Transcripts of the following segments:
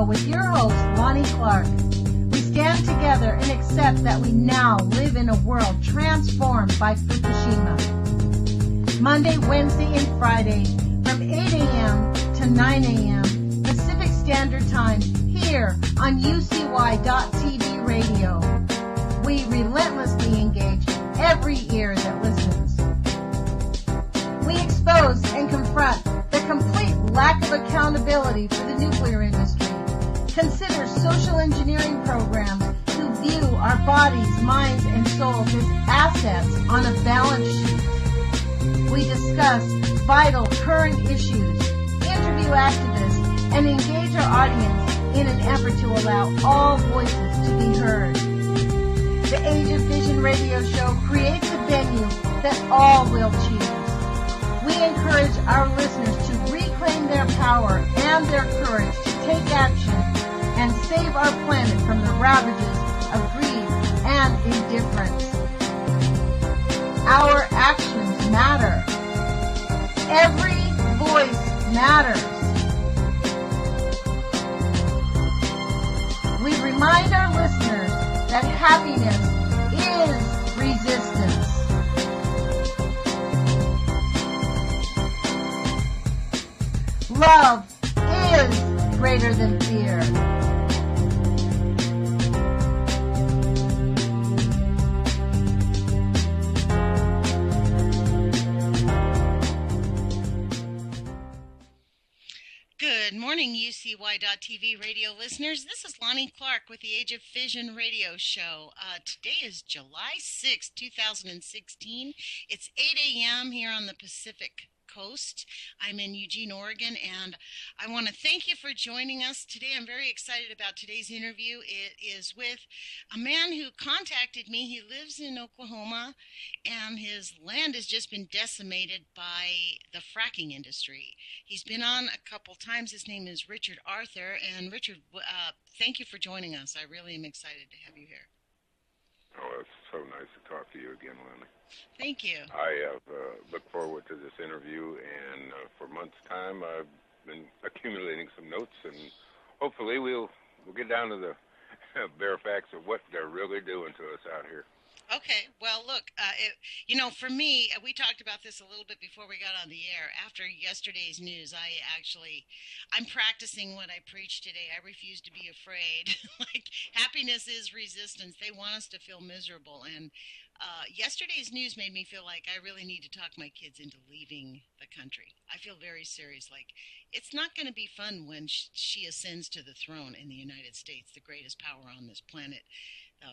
Show with your host, Lonnie Clark. We stand together and accept that we now live in a world transformed by Fukushima. Monday, Wednesday, and Friday from 8 a.m. to 9 a.m. Pacific Standard Time here on UCY.TV radio. We relentlessly engage every ear that listens. We expose and confront the complete lack of accountability for the nuclear industry. Consider social engineering programs who view our bodies, minds, and souls as assets on a balance sheet. We discuss vital current issues, interview activists, and engage our audience in an effort to allow all voices to be heard. The Age of Fission radio show creates a venue that all will choose. We encourage our listeners to reclaim their power and their courage to take action and save our planet from the ravages of greed and indifference. Our actions matter. Every voice matters. We remind our listeners that happiness is resistance. Love is greater than fear. Good morning, UCY.TV radio listeners. This is Lonnie Clark with the Age of Fission radio show. Today is July 6, 2016. It's 8 a.m. here on the Pacific Coast. I'm in Eugene, Oregon, and I want to thank you for joining us today. I'm very excited about today's interview. It is with a man who contacted me. He lives in Oklahoma, and his land has just been decimated by the fracking industry. He's been on a couple times. His name is Richard Arthur, and Richard, thank you for joining us. I really am excited to have you here. Oh, it's so nice to talk to you again, Lonnie. Thank you. I have looked forward to this interview, and for months' time, I've been accumulating some notes, and hopefully we'll get down to the bare facts of what they're really doing to us out here. Okay, well, look, for me, we talked about this a little bit before we got on the air. After yesterday's news, I'm practicing what I preach today. I refuse to be afraid. Happiness is resistance. They want us to feel miserable. And yesterday's news made me feel like I really need to talk my kids into leaving the country. I feel very serious. It's not going to be fun when she ascends to the throne in the United States, the greatest power on this planet.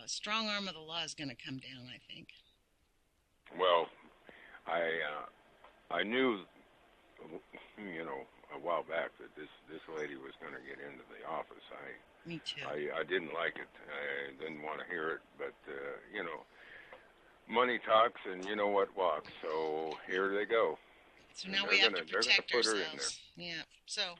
Strong arm of the law is going to come down, I think. Well, I knew, a while back that this lady was going to get into the office. Me too. I didn't like it. I didn't want to hear it, but money talks, and you know what walks. So here they go. So now we have to protect ourselves. Yeah. So.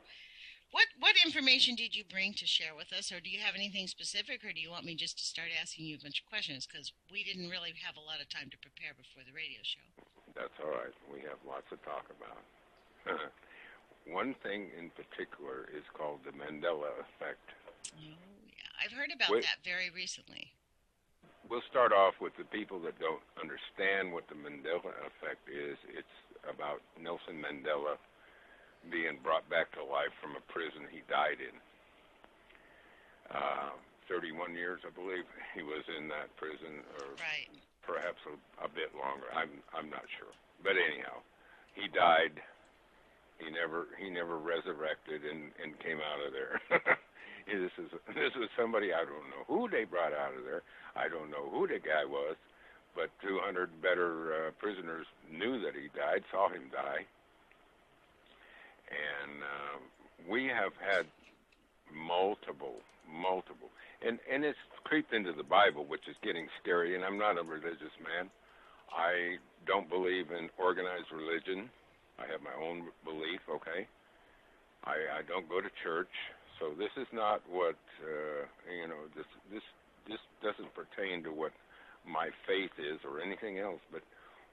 What information did you bring to share with us, or do you have anything specific, or do you want me just to start asking you a bunch of questions, because we didn't really have a lot of time to prepare before the radio show? That's all right. We have lots to talk about. One thing in particular is called the Mandela effect. Oh, yeah. I've heard about that very recently. We'll start off with the people that don't understand what the Mandela effect is. It's about Nelson Mandela being brought back to life from a prison he died in. 31 years, I believe, he was in that prison, or right. Perhaps a bit longer. I'm not sure. But anyhow, he died. He never resurrected and came out of there. This is somebody, I don't know who they brought out of there. I don't know who the guy was, but 200 better prisoners knew that he died, saw him die. And we have had multiple, and it's creeped into the Bible, which is getting scary, and I'm not a religious man. I don't believe in organized religion. I have my own belief, okay? I don't go to church, so this is not what, this doesn't pertain to what my faith is or anything else, but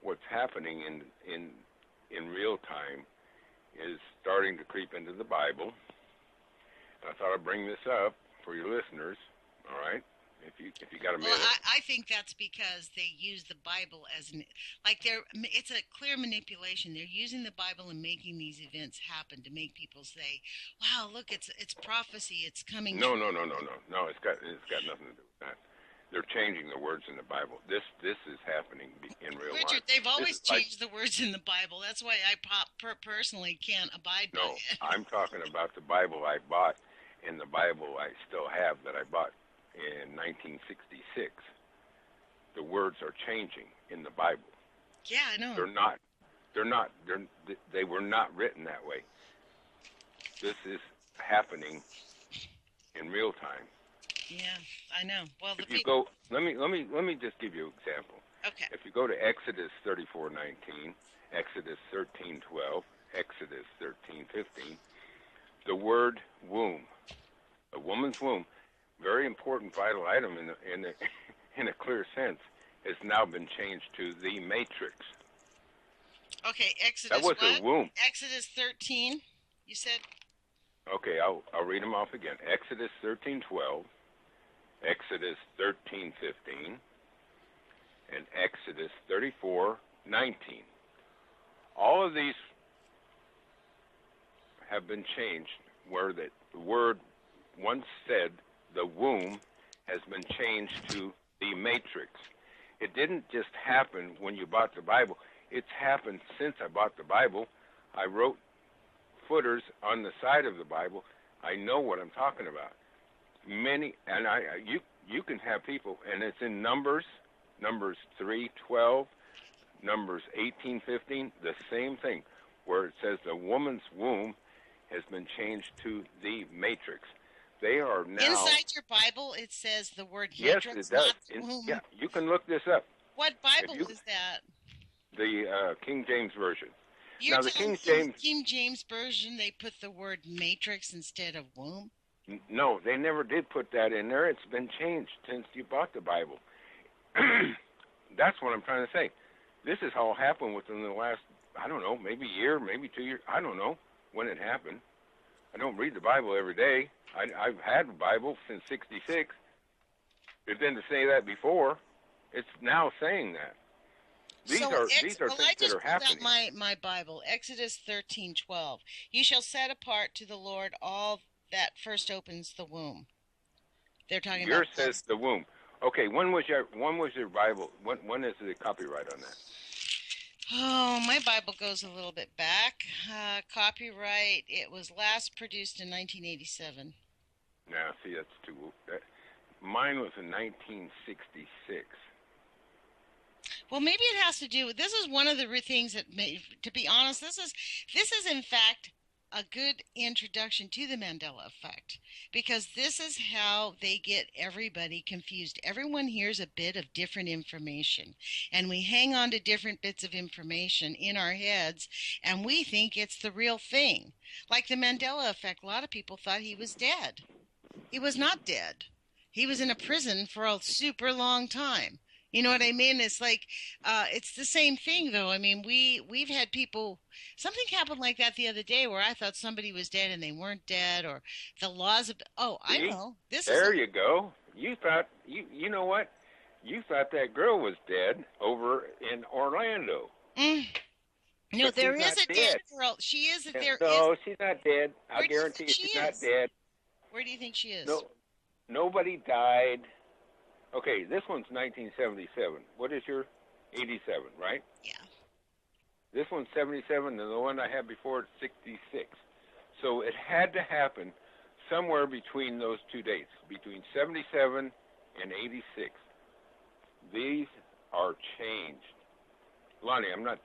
what's happening in real time is starting to creep into the Bible. I thought I'd bring this up for your listeners. All right, if you got a minute. Well, I think that's because they use the Bible as it's a clear manipulation. They're using the Bible and making these events happen to make people say, "Wow, look, it's prophecy. It's coming." No. It's got nothing to do with that. They're changing the words in the Bible. This is happening in real Richard, life. they've always changed the words in the Bible. That's why I personally can't abide by it. No, I'm talking about the Bible I bought, and the Bible I still have that I bought in 1966. The words are changing in the Bible. Yeah, I know. They were not written that way. This is happening in real time. Yeah, I know. Well, if you go, let me just give you an example. Okay. If you go to Exodus 34:19, Exodus 13:12, Exodus 13:15, the word womb, a woman's womb, very important vital item in a clear sense, has now been changed to the matrix. Okay, Exodus. That was what? a womb. Exodus 13. You said. Okay, I'll read them off again. Exodus 13:12. Exodus 13:15, and Exodus 34:19. All of these have been changed where the word once said, the womb, has been changed to the matrix. It didn't just happen when you bought the Bible. It's happened since I bought the Bible. I wrote footers on the side of the Bible. I know what I'm talking about. You can have people, and it's in Numbers 3:12, Numbers 18:15, the same thing, where it says the woman's womb has been changed to the matrix. They are now inside your Bible. It says the word yes, matrix, it does. not womb. Yeah, you can look this up. What Bible is that? The King James version. You're now the King James version, they put the word matrix instead of womb. No, they never did put that in there. It's been changed since you bought the Bible. That's what I'm trying to say. This has all happened within the last, I don't know, maybe a year, maybe 2 years. I don't know when it happened. I don't read the Bible every day. I've had the Bible since '66. It didn't say that before. It's now saying that. These are things that are happening. My Bible, Exodus 13:12. You shall set apart to the Lord all that first opens the womb. They're talking about. Yours says the womb. Okay, when was your Bible? When is the copyright on that? Oh, my Bible goes a little bit back. Copyright. It was last produced in 1987. Now, see, that's too. Mine was in 1966. Well, maybe it has to do with. This is one of the things that, to be honest, this is in fact a good introduction to the Mandela effect, because this is how they get everybody confused. Everyone hears a bit of different information, and we hang on to different bits of information in our heads, and we think it's the real thing. Like the Mandela effect, a lot of people thought he was dead. He was not dead. He was in a prison for a super long time. You know what I mean? It's like, it's the same thing, though. I mean, we've had people, something happened like that the other day where I thought somebody was dead and they weren't dead, or the laws of, I know. There you go. You thought, you know what? You thought that girl was dead over in Orlando. No, there is a dead girl. She is. No, she's not dead. I guarantee you she's not dead. Where do you think she is? No, nobody died. Okay, this one's 1977. What is your 87, right? Yeah. This one's 77, and the one I had before is 66. So it had to happen somewhere between those two dates, between 77 and 86. These are changed. Lonnie, I'm not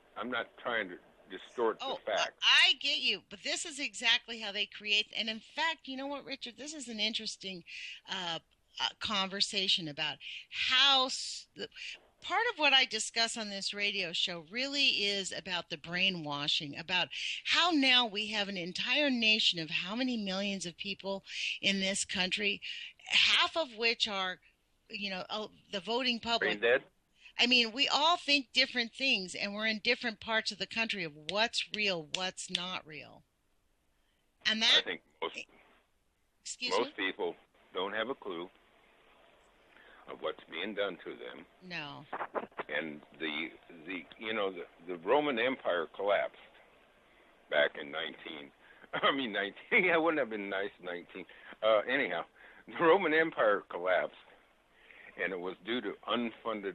trying to distort the facts. I get you, but this is exactly how they create. And in fact, you know what, Richard? This is an interesting conversation about how part of what I discuss on this radio show really is about the brainwashing, about how now we have an entire nation of how many millions of people in this country, half of which are, the voting public. Brain dead? I mean, we all think different things, and we're in different parts of the country of what's real, what's not real. And that. I think most. Excuse me? Most people don't have a clue of what's being done to them. No. And the Roman Empire collapsed back in 19. Yeah, it wouldn't have been nice 19. Anyhow, the Roman Empire collapsed, and it was due to unfunded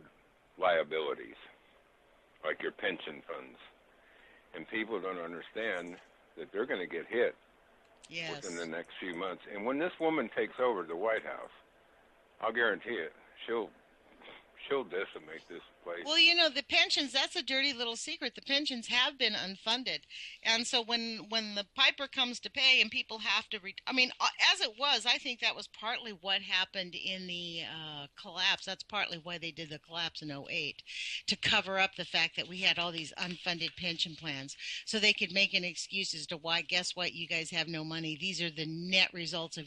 liabilities, like your pension funds. And people don't understand that they're going to get hit within the next few months. And when this woman takes over the White House, I'll guarantee it, she'll decimate this place. Well, the pensions, that's a dirty little secret. The pensions have been unfunded. And so when the piper comes to pay and people have to, as it was, I think that was partly what happened in the collapse. That's partly why they did the collapse in '08, to cover up the fact that we had all these unfunded pension plans. So they could make an excuse as to why, guess what, you guys have no money. These are the net results of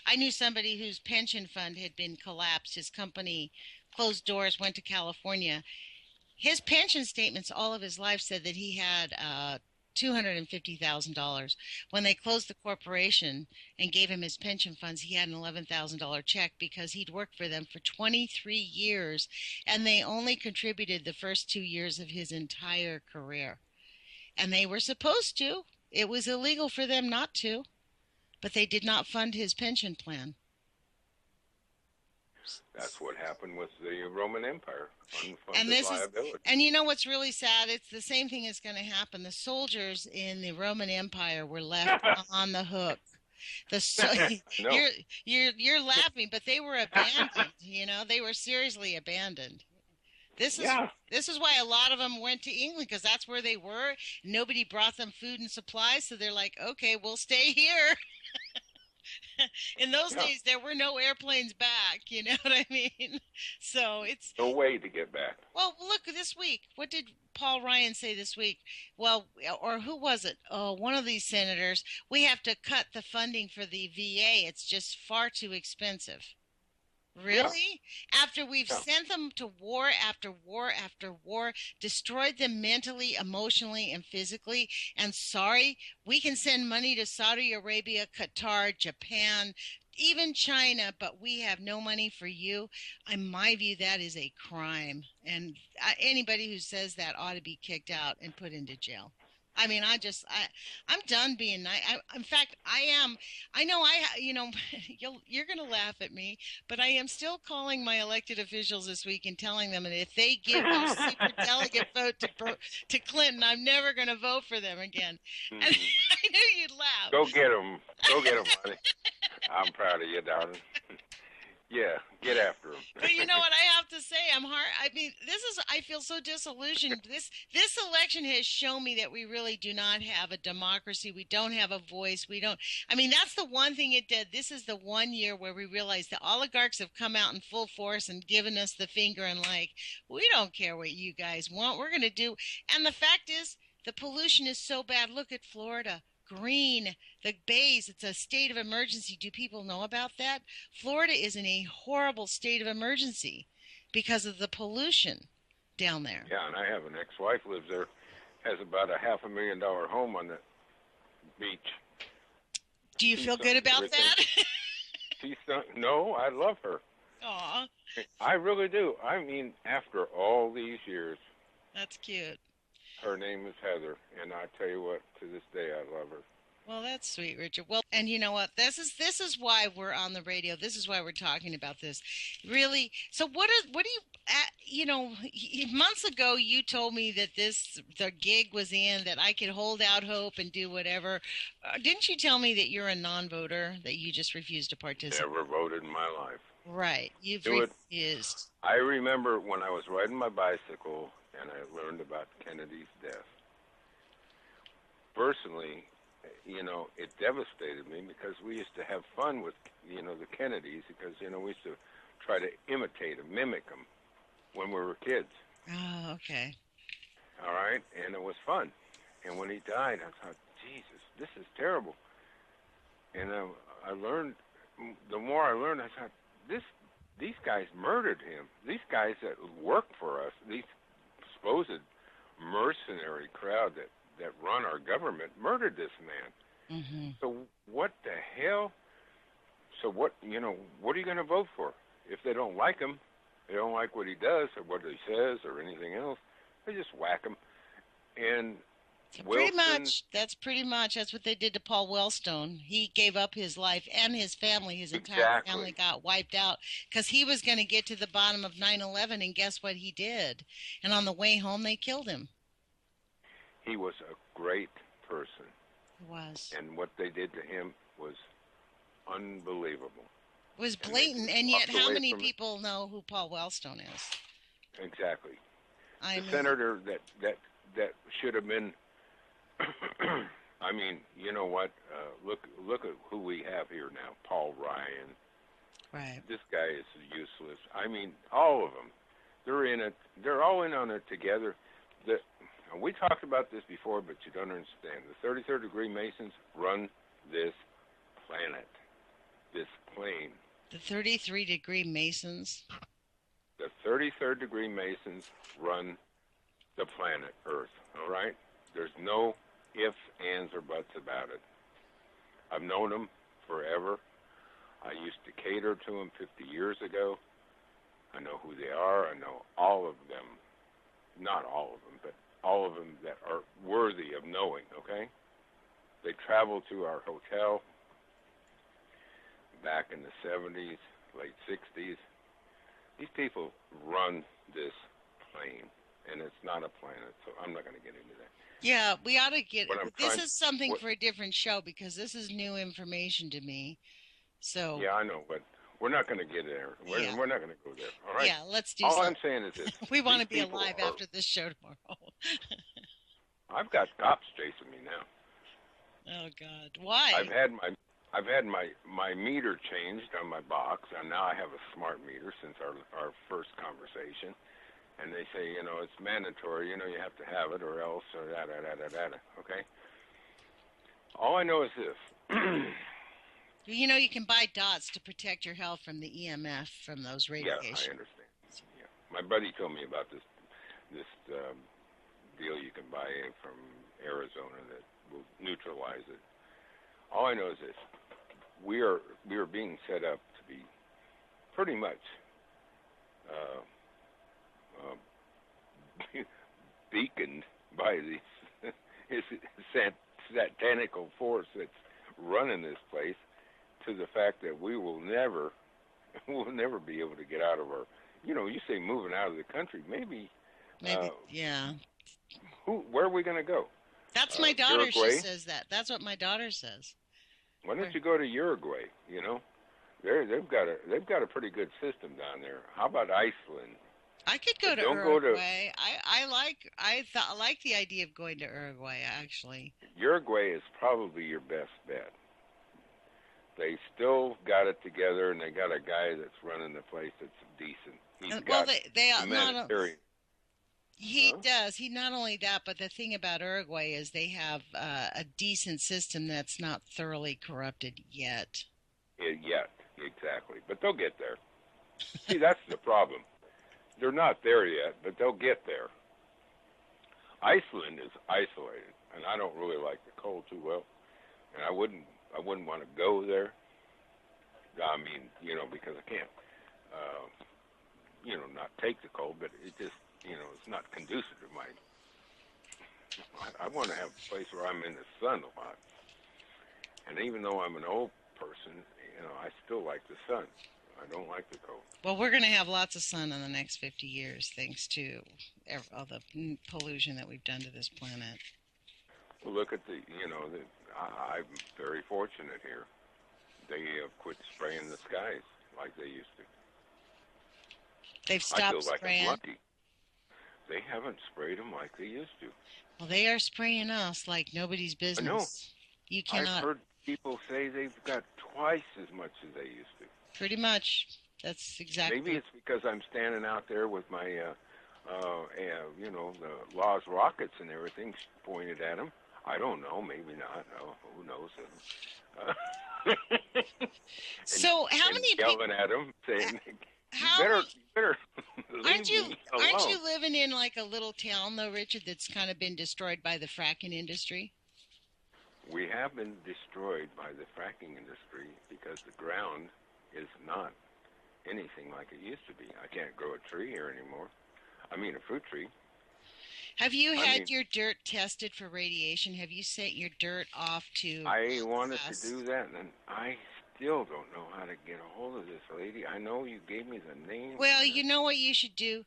I knew somebody whose pension fund had been collapsed. His company closed doors, went to California. His pension statements all of his life said that he had $250,000. When they closed the corporation and gave him his pension funds, he had an $11,000 check because he'd worked for them for 23 years, and they only contributed the first 2 years of his entire career. And they were supposed to. It was illegal for them not to, but they did not fund his pension plan. That's what happened with the Roman Empire, unfunded liability. And you know what's really sad? It's the same thing is going to happen. The soldiers in the Roman Empire were left on the hook. No. You're laughing, but they were abandoned. They were seriously abandoned. This is why a lot of them went to England, because that's where they were. Nobody brought them food and supplies, so they're like, okay, we'll stay here. In those days, there were no airplanes back. You know what I mean? So it's no way to get back. Well, look, this week, what did Paul Ryan say this week? Well, or who was it? Oh, one of these senators. We have to cut the funding for the VA. It's just far too expensive. Really? Yeah. After we've sent them to war after war after war, destroyed them mentally, emotionally, and physically, and sorry, we can send money to Saudi Arabia, Qatar, Japan, even China, but we have no money for you. In my view, that is a crime. And anybody who says that ought to be kicked out and put into jail. I'm done being nice. In fact, you're going to laugh at me, but I am still calling my elected officials this week and telling them that if they give their super delegate vote to Clinton, I'm never going to vote for them again. And I knew you'd laugh. Go get them, honey. I'm proud of you, darling. Yeah, get after them. But you know what I have to say? I feel so disillusioned. This election has shown me that we really do not have a democracy. We don't have a voice. That's the one thing it did. This is the 1 year where we realized the oligarchs have come out in full force and given us the finger and we don't care what you guys want. We're going to do. And the fact is, the pollution is so bad. Look at Florida. Green, the bays, it's a state of emergency. Do people know about that? Florida is in a horrible state of emergency because of the pollution down there. Yeah, and I have an ex-wife lives there, has about a $500,000 home on the beach. Do you feel good about that? No, I love her. Aw. I really do. After all these years. That's cute. Her name is Heather, and I tell you what, to this day, I love her. Well, that's sweet, Richard. Well, and you know what? This is why we're on the radio. This is why we're talking about this. Really. So what do you, months ago you told me that the gig was in, that I could hold out hope and do whatever. Didn't you tell me that you're a non-voter, that you just refused to participate? Never voted in my life. Right. You've refused. I remember when I was riding my bicycle and I learned about Kennedy's death. Personally, it devastated me because we used to have fun with, the Kennedys because, we used to try to imitate them, mimic them when we were kids. Oh, okay. All right? And it was fun. And when he died, I thought, Jesus, this is terrible. And I learned, the more I learned, I thought, these guys murdered him. These guys that work for us, these supposed mercenary crowd that run our government, murdered this man. Mm-hmm. So what the hell? So what are you going to vote for? If they don't like him, they don't like what he does or what he says or anything else, they just whack him. And That's pretty much that's what they did to Paul Wellstone. He gave up his life and his family. His entire family got wiped out because he was going to get to the bottom of 9/11, and guess what he did? And on the way home, they killed him. He was a great person. He was. And what they did to him was unbelievable. It was blatant, and yet how many people know who Paul Wellstone is? Exactly. Senator that should have been. I mean, you know what? Look at who we have here now. Paul Ryan. Right. This guy is useless. I mean, all of them. They're in it. They're all in on it together. We talked about this before, but you don't understand. The 33rd degree Masons run this planet, this plane. The 33 degree Masons? The 33rd degree Masons run the planet Earth, all right? There's no ifs, ands, or buts about it. I've known them forever. I used to cater to them 50 years ago. I know who they are. I know all of them. Not all of them, but all of them that are worthy of knowing, okay? They traveled to our hotel back in the 70s, late 60s. These people run this plane, and it's not a planet, so I'm not going to get into that. Yeah, we ought to get – this is something for a different show because this is new information to me. So yeah, I know, but we're not going to get there. We're not going to go there, all right? Yeah, let's do all something. I'm saying is this. We want to be alive after this show tomorrow. I've got cops chasing me now. Oh, God. Why? I've had my meter changed on my box, and now I have a smart meter since our first conversation. And they say, it's mandatory, you have to have it or else, or da-da-da-da-da, okay? All I know is this. You can buy dots to protect your health from the EMF from those radiations. Yeah, I understand. Yeah. My buddy told me about this deal you can buy from Arizona that will neutralize it. All I know is this. We are being set up to be pretty much beaconed by this satanical force that's running this place to the fact that we'll never be able to get out of our, you say moving out of the country, maybe yeah. Where are we going to go? That's my daughter. Uruguay? She says that. That's what my daughter says. Why don't you go to Uruguay? They've got a pretty good system down there. How about Iceland? I could go to Uruguay. I like the idea of going to Uruguay, actually. Uruguay is probably your best bet. They still got it together, and they got a guy that's running the place that's decent. He does. He not only that, but the thing about Uruguay is they have a decent system that's not thoroughly corrupted yet. Yet, exactly. But they'll get there. See, that's the problem. They're not there yet, but they'll get there. Iceland is isolated, and I don't really like the cold too well, and I wouldn't want to go there. I mean, because I can't, not take the cold, but it just, it's not conducive to my. I want to have a place where I'm in the sun a lot, and even though I'm an old person, I still like the sun. I don't like the cold. Well, we're going to have lots of sun in the next 50 years, thanks to all the pollution that we've done to this planet. Well, look at I'm very fortunate here. They have quit spraying the skies like they used to. They've stopped I feel like spraying. I'm lucky. They haven't sprayed them like they used to. Well, they are spraying us like nobody's business. I know. You cannot. I've heard people say they've got twice as much as they used to. Pretty much. That's exactly. Maybe it's because I'm standing out there with my, the Laws rockets and everything pointed at them. I don't know. Maybe not. No, who knows? So how many people yelling at them, saying, How You better aren't you leave me alone. living in like a little town though, Richard, that's kind of been destroyed by the fracking industry? We have been destroyed by the fracking industry because the ground is not anything like it used to be. I can't grow a tree here anymore. I mean, a fruit tree. Have you had your dirt tested for radiation? Have you sent your dirt off to I wanted us? to do that, and I still don't know how to get a hold of this lady. I know you gave me the name. Well, you know what you should do?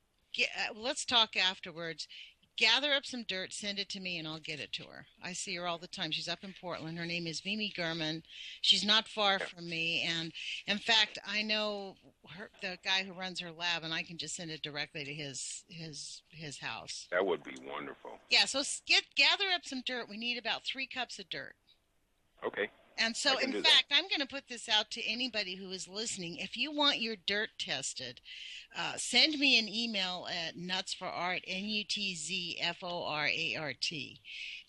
Let's talk afterwards. Gather up some dirt, send it to me, and I'll get it to her. I see her all the time. She's up in Portland. Her name is Mimi Gurman. She's not far from me, and in fact, I know the guy who runs her lab, and I can just send it directly to his house. That would be wonderful. Yeah, so gather up some dirt. We need about 3 cups of dirt. Okay. And so, in fact, I'm going to put this out to anybody who is listening. If you want your dirt tested, send me an email at nutsforart, NUTZFORART,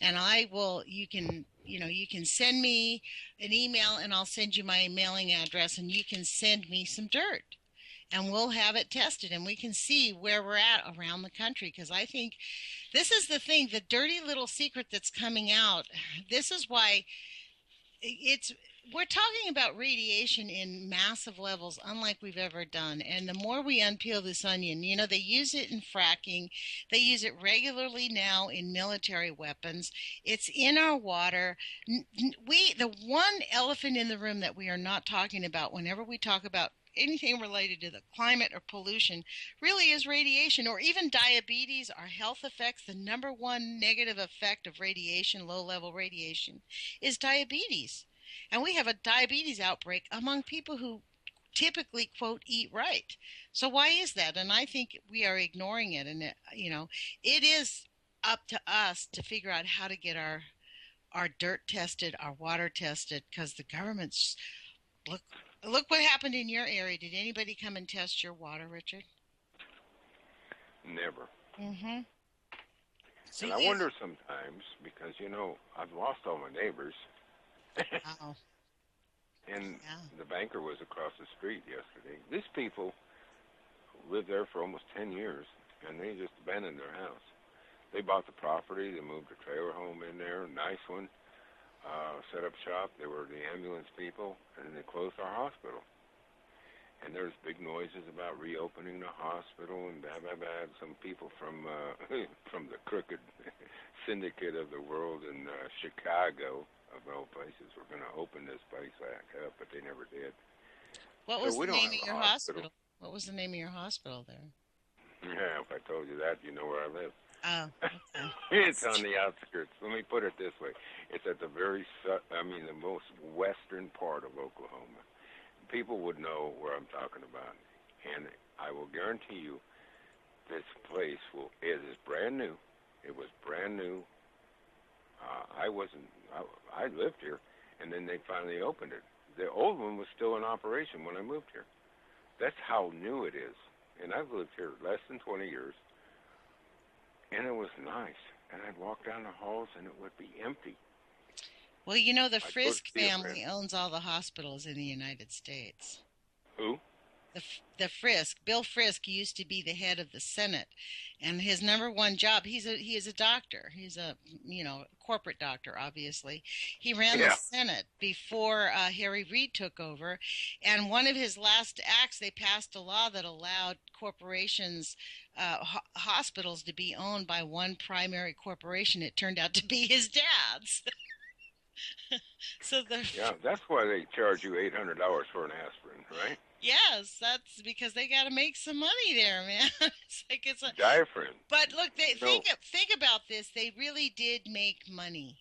and I will. You can send me an email, and I'll send you my mailing address, and you can send me some dirt, and we'll have it tested, and we can see where we're at around the country. Because I think this is the thing, the dirty little secret that's coming out. This is why. We're talking about radiation in massive levels, unlike we've ever done. And the more we unpeel this onion, they use it in fracking. They use it regularly now in military weapons. It's in our water. The one elephant in the room that we are not talking about whenever we talk about anything related to the climate or pollution really is radiation, or even diabetes, our health effects. The number one negative effect of radiation, low-level radiation, is diabetes. And we have a diabetes outbreak among people who typically, quote, eat right. So why is that? And I think we are ignoring it. And, it is up to us to figure out how to get our dirt tested, our water tested, because the government's, Look what happened in your area. Did anybody come and test your water, Richard? Never. Mm-hmm. And I wonder sometimes, because, I've lost all my neighbors. Oh. And the banker was across the street yesterday. These people lived there for almost 10 years, and they just abandoned their house. They bought the property. They moved a trailer home in there, nice one. Set up shop. They were the ambulance people, and they closed our hospital. And there's big noises about reopening the hospital, and blah, blah, blah. Some people from the crooked syndicate of the world in Chicago, of all places, were going to open this place back up, but they never did. What was the name of your hospital? What was the name of your hospital there? Yeah, if I told you that, you know where I live. Oh, okay. It's on the outskirts. Let me put it this way. It's at the the most western part of Oklahoma. People would know where I'm talking about. And I will guarantee you this place it is brand new. It was brand new. I lived here, and then they finally opened it. The old one was still in operation when I moved here. That's how new it is. And I've lived here less than 20 years. And it was nice. And I'd walk down the halls, and it would be empty. Well, the Frisk family owns all the hospitals in the United States. Who? The Frisk. Bill Frisk used to be the head of the Senate. And his number one job, he is a doctor. He's a, corporate doctor, obviously. He ran the Senate before Harry Reid took over. And one of his last acts, they passed a law that allowed corporations, hospitals to be owned by one primary corporation. It turned out to be his dad's. That's why they charge you $800 for an aspirin, right? Yes, that's because they got to make some money there, man. It's a diaphragm. But look, think about this. They really did make money.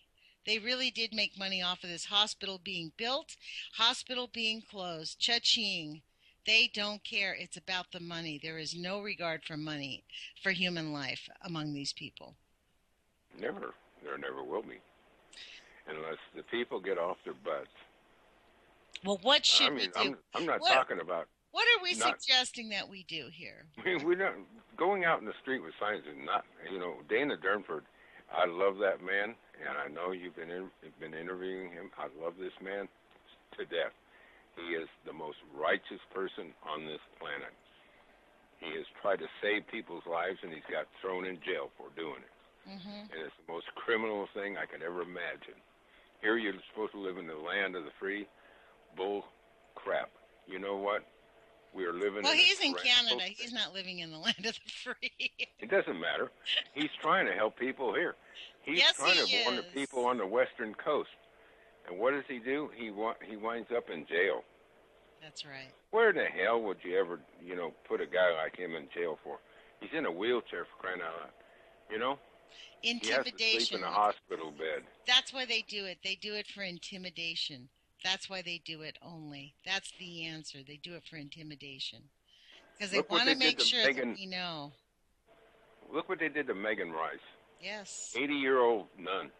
They really did make money off of this hospital being built, hospital being closed. Cha-ching. They don't care. It's about the money. There is no regard for money, for human life among these people. Never. There never will be. Unless the people get off their butts. Well, what should we do? I'm not talking about... What are we suggesting that we do here? We're not... Going out in the street with signs is not... Dana Durnford, I love that man, and I know you've been interviewing him. I love this man to death. He is the most righteous person on this planet. He has tried to save people's lives, and he's got thrown in jail for doing it. Mm-hmm. And it's the most criminal thing I could ever imagine. Here you're supposed to live in the land of the free. Bull crap. you know what? We are living Well, in he's a in tyrannical Canada. state. He's not living in the land of the free. It doesn't matter. He's trying to help people here. He's Yes, trying he to warn the is. people on the western coast. And what does he do? He winds up in jail. That's right. Where the hell would you ever, put a guy like him in jail for? He's in a wheelchair, for crying out loud. You know? He has to sleep Intimidation. in a hospital bed. That's why they do it. They do it for intimidation. That's why they do it only. That's the answer. They do it for intimidation. Because they Look what want to they did make to sure Megan- that we know. Look what they did to Megan Rice. Yes. 80-year-old nun.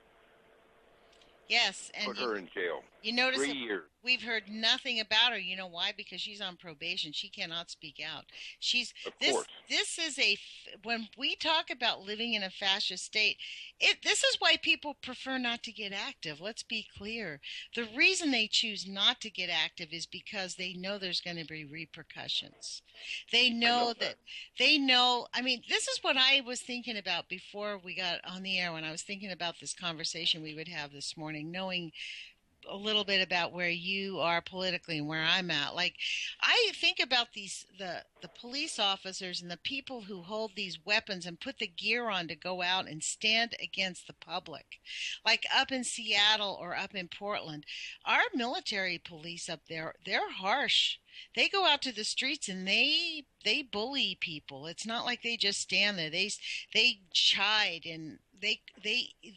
Yes. And Put her in jail. you notice 3 that years. we've heard nothing about her. You know why? Because she's on probation. She cannot speak out. Of course. This is when we talk about living in a fascist state, this is why people prefer not to get active. Let's be clear. The reason they choose not to get active is because they know there's going to be repercussions. They know that. They know. I mean, this is what I was thinking about before we got on the air when I was thinking about this conversation we would have this morning, knowing a little bit about where you are politically and where I'm at. Like, I think about the police officers and the people who hold these weapons and put the gear on to go out and stand against the public. Like up in Seattle or up in Portland, our military police up there, they're harsh. They go out to the streets and they bully people. It's not like they just stand there. They chide and they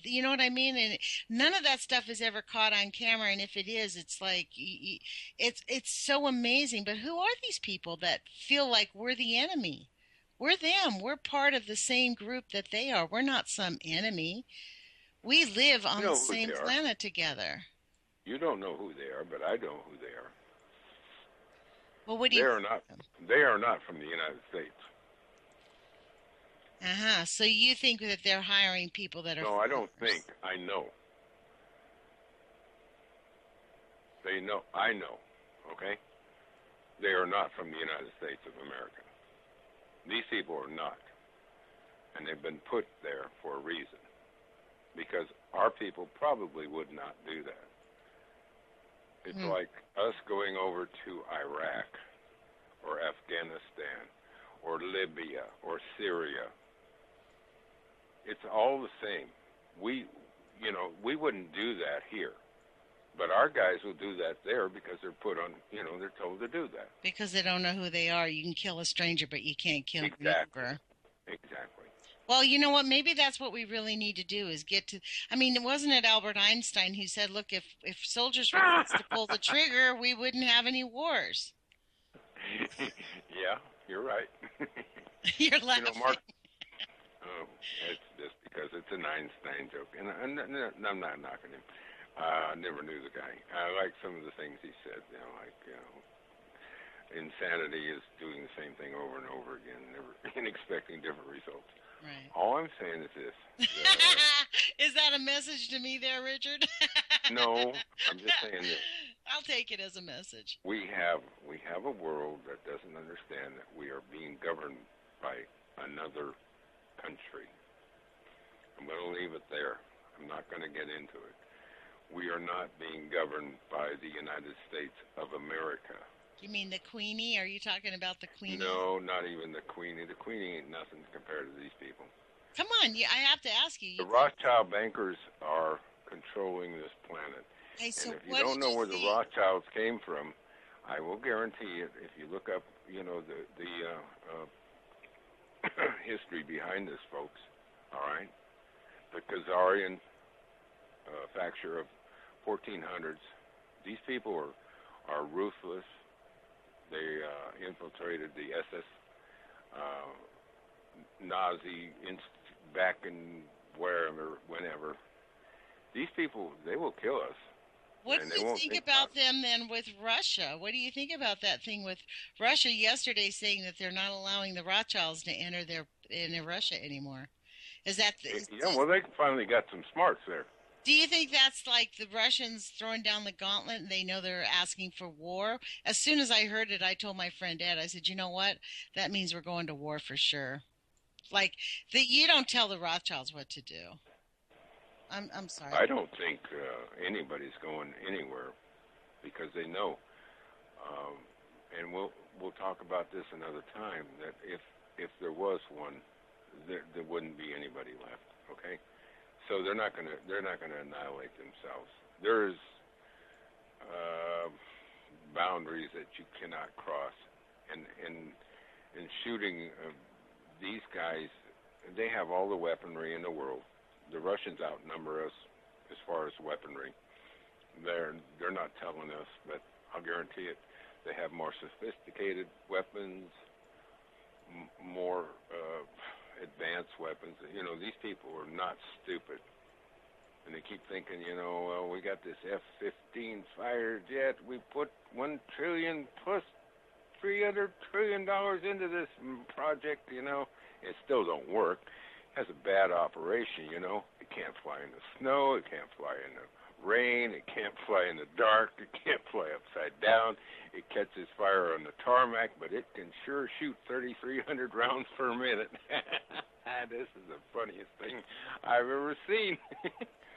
you know what I mean? And none of that stuff is ever caught on camera, and if it is, it's like it's so amazing. But who are these people that feel like we're the enemy? We're them. We're part of the same group that they are. We're not some enemy. We live on the same planet together. You don't know who they are, but I know who they are. Well, what do you? They are not from the United States. So you think that they're hiring people that are? No, I don't think. I know. They know. I know. Okay. They are not from the United States of America. These people are not, and they've been put there for a reason, because our people probably would not do that. It's like us going over to Iraq or Afghanistan or Libya or Syria. It's all the same. We wouldn't do that here. But our guys will do that there because they're put on, they're told to do that. Because they don't know who they are. You can kill a stranger, but you can't kill a neighbor. Exactly. Well, you know what? Maybe that's what we really need to do is get to. I mean, wasn't it Albert Einstein who said, "Look, if soldiers were forced to pull the trigger, we wouldn't have any wars." Yeah, you're right. You're laughing. Mark. Oh, it's just because it's an Einstein joke, and I'm not knocking him. I never knew the guy. I like some of the things he said. Insanity is doing the same thing over and over again, and expecting different results. Right. All I'm saying is this. Is that a message to me there, Richard? No, I'm just saying this. I'll take it as a message. We have a world that doesn't understand that we are being governed by another country. I'm going to leave it there. I'm not going to get into it. We are not being governed by the United States of America. You mean the Queenie? Are you talking about the Queenie? No, not even the Queenie. The Queenie ain't nothing compared to these people. Come on, I have to ask you. The Rothschild bankers are controlling this planet. Hey, so and if you don't know where the Rothschilds came from, I will guarantee it. If you look up, the history behind this, folks. All right, the Khazarian facture of 1400s. These people are ruthless. They infiltrated the SS Nazi back in whenever. These people, they will kill us. What do you think about them then with Russia? What do you think about that thing with Russia yesterday saying that they're not allowing the Rothschilds to enter in Russia anymore? Is that well, they finally got some smarts there. Do you think that's like the Russians throwing down the gauntlet and they know they're asking for war? As soon as I heard it, I told my friend Ed, I said, you know what? That means we're going to war for sure. Like, you don't tell the Rothschilds what to do. I'm sorry. I don't think anybody's going anywhere because they know and we'll talk about this another time. That if there was one, there wouldn't be anybody left. Okay, so they're not gonna annihilate themselves. There's boundaries that you cannot cross, and in shooting these guys, they have all the weaponry in the world. The Russians outnumber us as far as weaponry. They're not telling us, but I'll guarantee it. They have more sophisticated weapons, more advanced weapons. You know, these people are not stupid. And they keep thinking, you know, well, we got this F-15 fighter jet. We put $1 trillion plus $300 trillion into this project, you know. It still don't work. It has a bad operation, you know. It can't fly in the snow. It can't fly in the rain. It can't fly in the dark. It can't fly upside down. It catches fire on the tarmac, but it can sure shoot 3,300 rounds per minute. This is the funniest thing I've ever seen.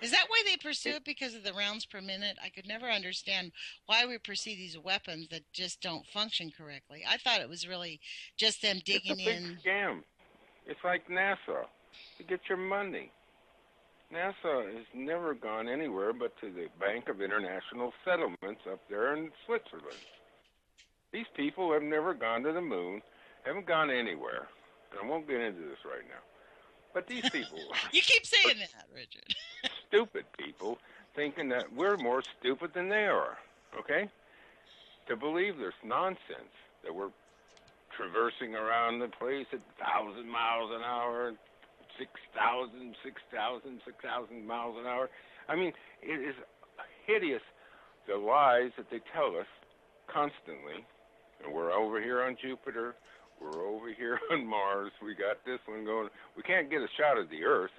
Is that why they pursue it, because of the rounds per minute? I could never understand why we pursue these weapons that just don't function correctly. I thought it was really just them digging in. It's a big scam. It's like NASA to get your money. NASA has never gone anywhere but to the Bank of International Settlements up there in Switzerland. These people have never gone to the moon, haven't gone anywhere, and I won't get into this right now. But these people... You keep saying that, Richard. Stupid people thinking that we're more stupid than they are, okay? To believe there's nonsense, that we're traversing around the place at 1,000 miles an hour, 6,000 miles an hour. I mean, it is hideous, the lies that they tell us constantly. And we're over here on Jupiter. We're over here on Mars. We got this one going. We can't get a shot of the Earth.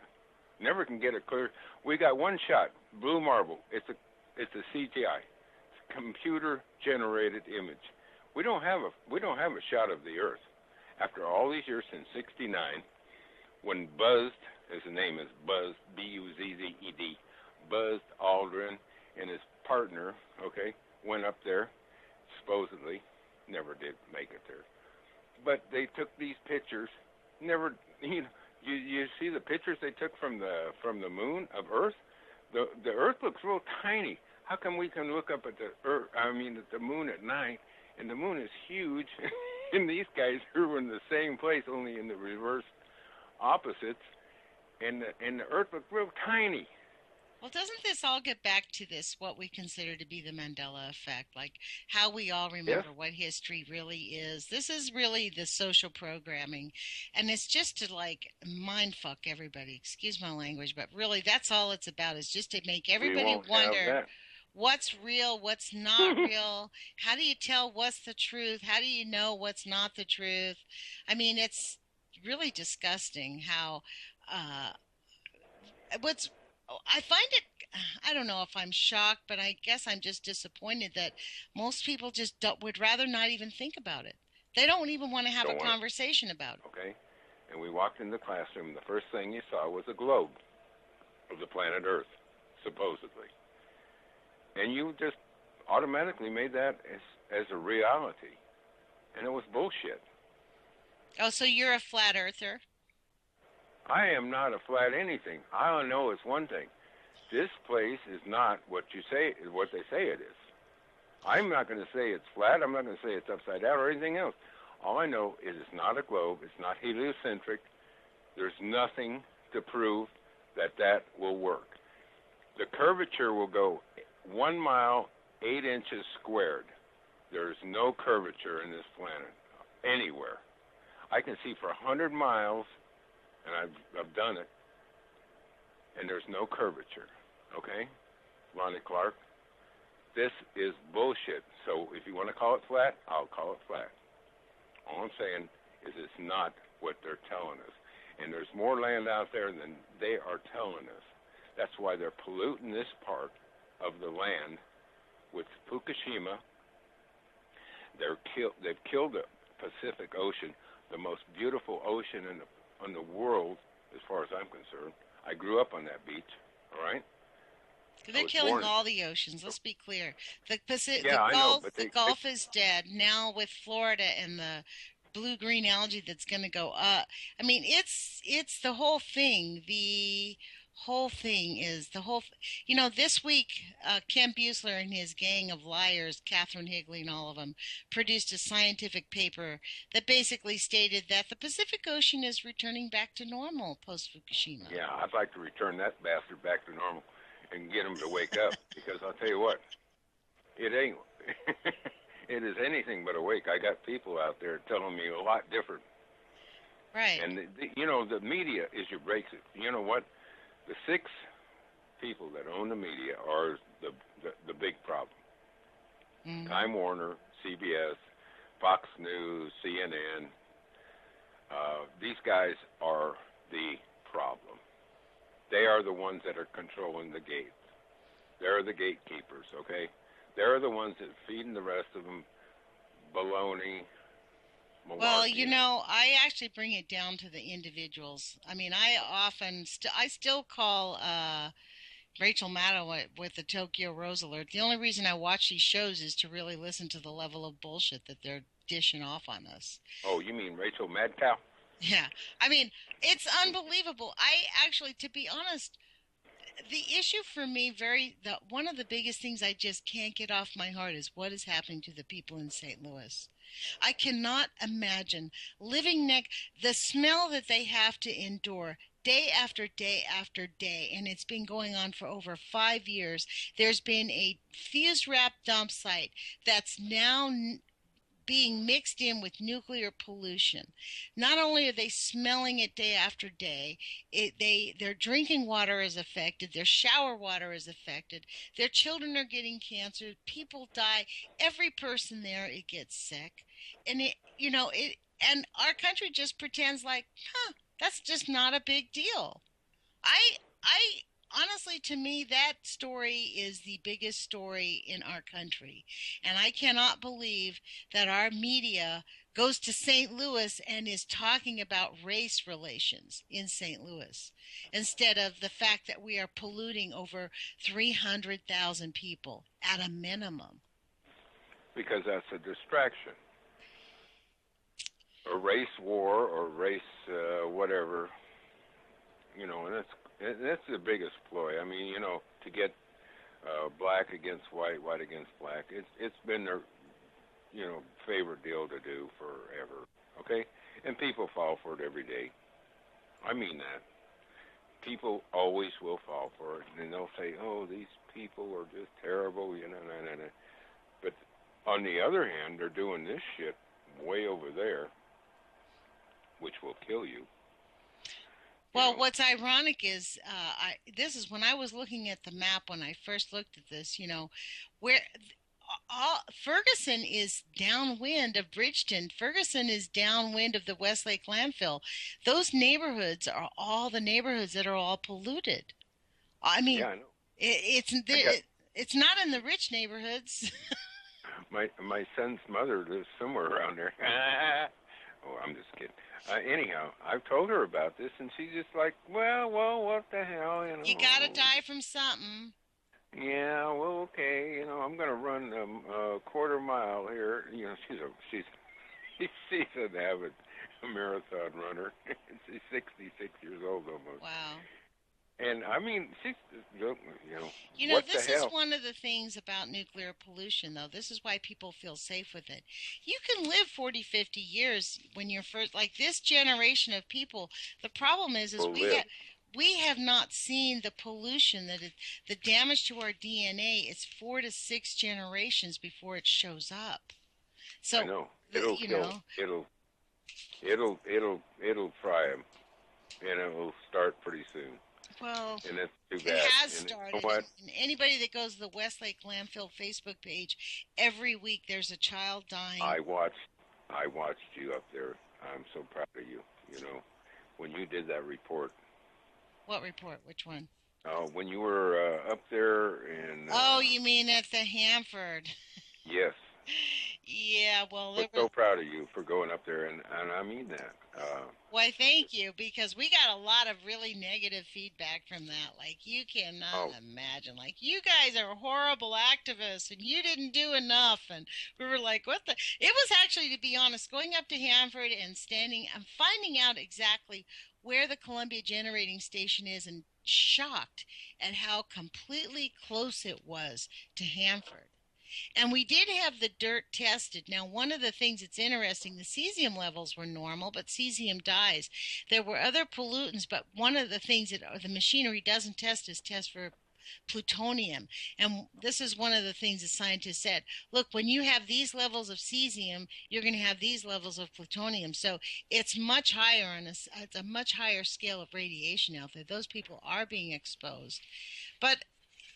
Never can get it clear. We got one shot, blue marble. It's a CGI, it's a computer-generated image. We don't have a shot of the Earth. After all these years, since '69, when Buzzed, his name is Buzz, B-U-Z-Z-E-D, Buzzed Aldrin and his partner, okay, went up there, supposedly, never did make it there. But they took these pictures, never, you see the pictures they took from the moon of Earth? The Earth looks real tiny. How come we can look up at the Earth, at the moon at night, and the moon is huge, and these guys are in the same place, only in the reverse opposites, and the Earth looks real tiny. Well, doesn't this all get back to this, what we consider to be the Mandela effect, like how we all remember what history really is? This is really the social programming, and it's just to like mind fuck everybody. Excuse my language, but really that's all it's about, is just to make everybody wonder what's real, what's not real. How do you tell what's the truth? How do you know what's not the truth? I mean, it's really disgusting how I find it, I don't know if I'm shocked, but I guess I'm just disappointed that most people just would rather not even think about it. They don't even want to have a conversation about it. Okay. And we walked in the classroom. The first thing you saw was a globe of the planet Earth, supposedly. And you just automatically made that as a reality. And it was bullshit. Oh, so you're a flat earther? I am not a flat anything. All I know is one thing. This place is not what they say it is. I'm not going to say it's flat. I'm not going to say it's upside down or anything else. All I know is it's not a globe. It's not heliocentric. There's nothing to prove that will work. The curvature will go 1 mile, 8 inches squared. There's no curvature in this planet anywhere. I can see for 100 miles, and I've done it, and there's no curvature, okay? Lonnie Clark, this is bullshit. So if you want to call it flat, I'll call it flat. All I'm saying is it's not what they're telling us. And there's more land out there than they are telling us. That's why they're polluting this part of the land with Fukushima. They've killed the Pacific Ocean, the most beautiful ocean in the world, as far as I'm concerned. I grew up on that beach, all right? They're killing all the oceans. Let's be clear. The Pacific, Yeah, I know, but the Gulf is dead now with Florida and the blue-green algae that's going to go up. I mean, it's the whole thing. The whole thing is the whole. This week, Ken Buesler and his gang of liars, Catherine Higley and all of them, produced a scientific paper that basically stated that the Pacific Ocean is returning back to normal post Fukushima. Yeah, I'd like to return that bastard back to normal and get him to wake up, because I'll tell you what, it ain't. It is anything but awake. I got people out there telling me a lot different. Right. And the media is your breaks. You know what? The 6 people that own the media are the big problem. Mm-hmm. Time Warner, CBS, Fox News, CNN. These guys are the problem. They are the ones that are controlling the gates. They're the gatekeepers, okay? They're the ones that are feeding the rest of them baloney. Malarkey. Well, I actually bring it down to the individuals. I mean, I still call Rachel Maddow with the Tokyo Rose Alert. The only reason I watch these shows is to really listen to the level of bullshit that they're dishing off on us. Oh, you mean Rachel Madcow? Yeah. I mean, it's unbelievable. I actually, to be honest, the issue for me, one of the biggest things I just can't get off my heart is what is happening to the people in St. Louis. I cannot imagine living the smell that they have to endure day after day after day, and it's been going on for over 5 years. There's been a fuse wrap dump site that's now being mixed in with nuclear pollution. Not only are they smelling it day after day, their drinking water is affected, their shower water is affected, their children are getting cancer, people die, every person there, it gets sick. And and our country just pretends like, that's just not a big deal. I honestly, to me, that story is the biggest story in our country. And I cannot believe that our media goes to St. Louis and is talking about race relations in St. Louis instead of the fact that we are polluting over 300,000 people at a minimum. Because that's a distraction. A race war or race whatever, and that's the biggest ploy. I mean, to get black against white, white against black. It's been their, favorite deal to do forever. Okay, and people fall for it every day. I mean that. People always will fall for it, and they'll say, "Oh, these people are just terrible," But on the other hand, they're doing this shit way over there, which will kill you. Well, what's ironic is, this is when I was looking at the map when I first looked at this, where Ferguson is downwind of Bridgeton. Ferguson is downwind of the Westlake landfill. Those neighborhoods are all the neighborhoods that are all polluted. I mean, yeah, I know. It's not in the rich neighborhoods. My son's mother lives somewhere around there. Oh, I'm just kidding. Anyhow, I've told her about this, and she's just like, well, what the hell, You gotta die from something. Yeah, well, okay, I'm gonna run a quarter mile here. She's an avid marathon runner. She's 66 years old almost. Wow. And I mean, she's, this is one of the things about nuclear pollution, though. This is why people feel safe with it. You can live 40, 50 years when you're first, like this generation of people. The problem is we have not seen the pollution, the damage to our DNA. It's 4 to 6 generations before it shows up. So, I know. It'll fry them, and it will start pretty soon. Well, and that's too bad. It has started. You know what? And anybody that goes to the Westlake Landfill Facebook page, every week there's a child dying. I watched you up there. I'm so proud of you. When you did that report. What report? Which one? When you were up there in... oh, you mean at the Hanford? Yes. Yeah, well, We're there was. so proud of you for going up there, and I mean that. Why, thank you, because we got a lot of really negative feedback from that. Like, you cannot Oh, imagine. Like, you guys are horrible activists and you didn't do enough. And we were like, what the? It was actually, to be honest, going up to Hanford and standing and finding out exactly where the Columbia Generating Station is and shocked at how completely close it was to Hanford. And we did have the dirt tested. Now, one of the things that's interesting, the cesium levels were normal, but cesium dies. There were other pollutants, but one of the things that the machinery doesn't test is test for plutonium. And this is one of the things the scientists said. Look, when you have these levels of cesium, you're going to have these levels of plutonium. So it's much higher on it's a much higher scale of radiation out there. Those people are being exposed. But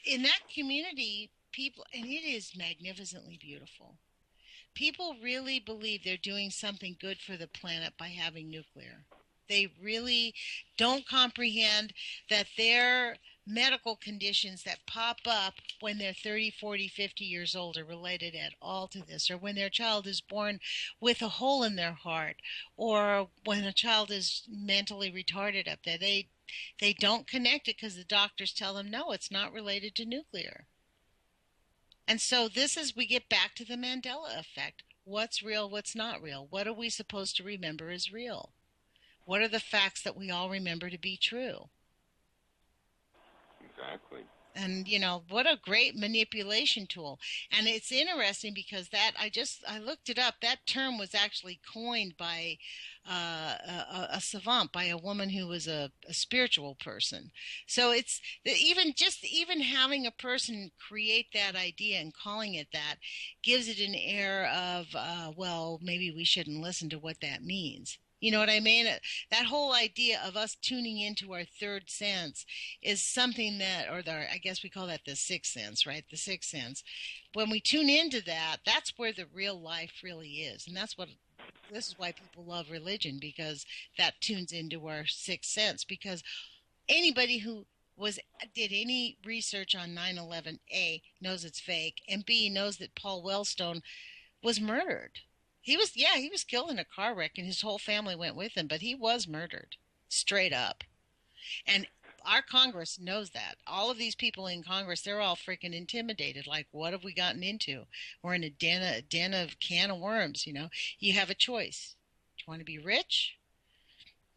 in that community, people, and it is magnificently beautiful. People really believe they're doing something good for the planet by having nuclear. They really don't comprehend that their medical conditions that pop up when they're 30, 40, 50 years old are related at all to this, or when their child is born with a hole in their heart, or when a child is mentally retarded up there. They don't connect it because the doctors tell them, no, it's not related to nuclear. And so this is, we get back to the Mandela effect. What's real, what's not real? What are we supposed to remember as real? What are the facts that we all remember to be true? exactly. And what a great manipulation tool. And it's interesting because I looked it up. That term was actually coined by a savant, by a woman who was a spiritual person. So it's even having a person create that idea and calling it that gives it an air of well, maybe we shouldn't listen to what that means. You know what I mean? That whole idea of us tuning into our third sense is something that, I guess we call that the sixth sense, right? The sixth sense. When we tune into that, that's where the real life really is. And this is why people love religion, because that tunes into our sixth sense. Because anybody who did any research on 9/11, A, knows it's fake, and B, knows that Paul Wellstone was murdered. He was killed in a car wreck and his whole family went with him, but he was murdered straight up. And our Congress knows that. All of these people in Congress, they're all freaking intimidated. Like, what have we gotten into? We're in a den of can of worms, You have a choice. Do you want to be rich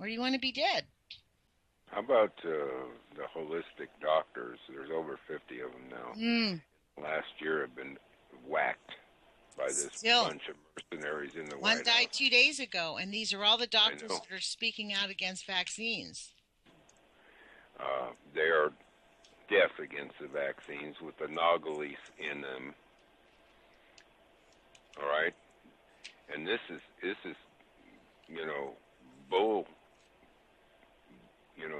or do you want to be dead? How about the holistic doctors? There's over 50 of them now. Last year have been whacked by this Still, bunch of mercenaries in the one White died House. 2 days ago, and these are all the doctors that are speaking out against vaccines. They are deaf against the vaccines with the Nagelis in them. All right, and this is bull.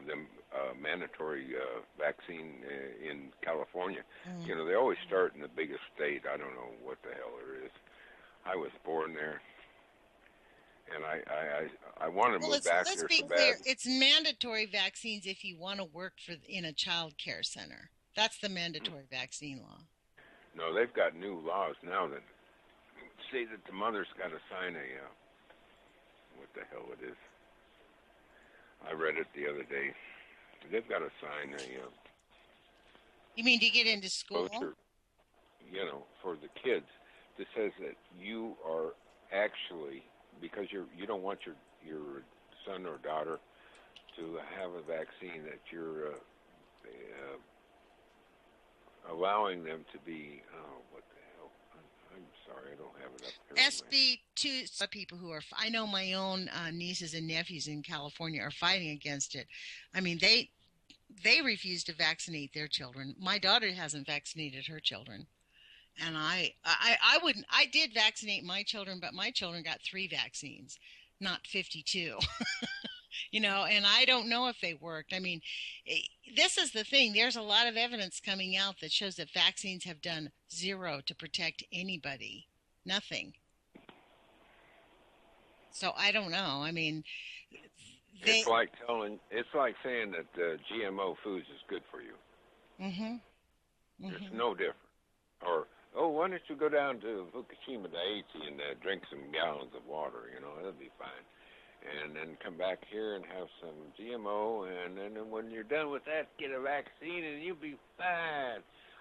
The mandatory vaccine in California. They always start in the biggest state. I don't know what the hell there is. I was born there, and I want to move back let's there be so clear. bad. It's mandatory vaccines if you want to work in a child care center. That's the mandatory vaccine law. No, they've got new laws now that say that the mother's got to sign what the hell it is. I read it the other day. They've got to sign You mean to get into school? voucher, for the kids. That says that you are actually, because you don't want your son or daughter to have a vaccine, that you're allowing them to be. Oh, what the hell? I'm sorry, I don't have it up here. SB2, some people I know my own nieces and nephews in California are fighting against it. I mean, they refuse to vaccinate their children. My daughter hasn't vaccinated her children. And I wouldn't. I did vaccinate my children, but my children got 3 vaccines, not 52. And I don't know if they worked. I mean, this is the thing. There's a lot of evidence coming out that shows that vaccines have done zero to protect anybody. Nothing. So I don't know. I mean, it's like saying that GMO foods is good for you. Mm-hmm. It's no different. Or oh, why don't you go down to Fukushima Daiichi and drink some gallons of water? That'll be fine. And then come back here and have some GMO, and then when you're done with that, get a vaccine, and you'll be fine.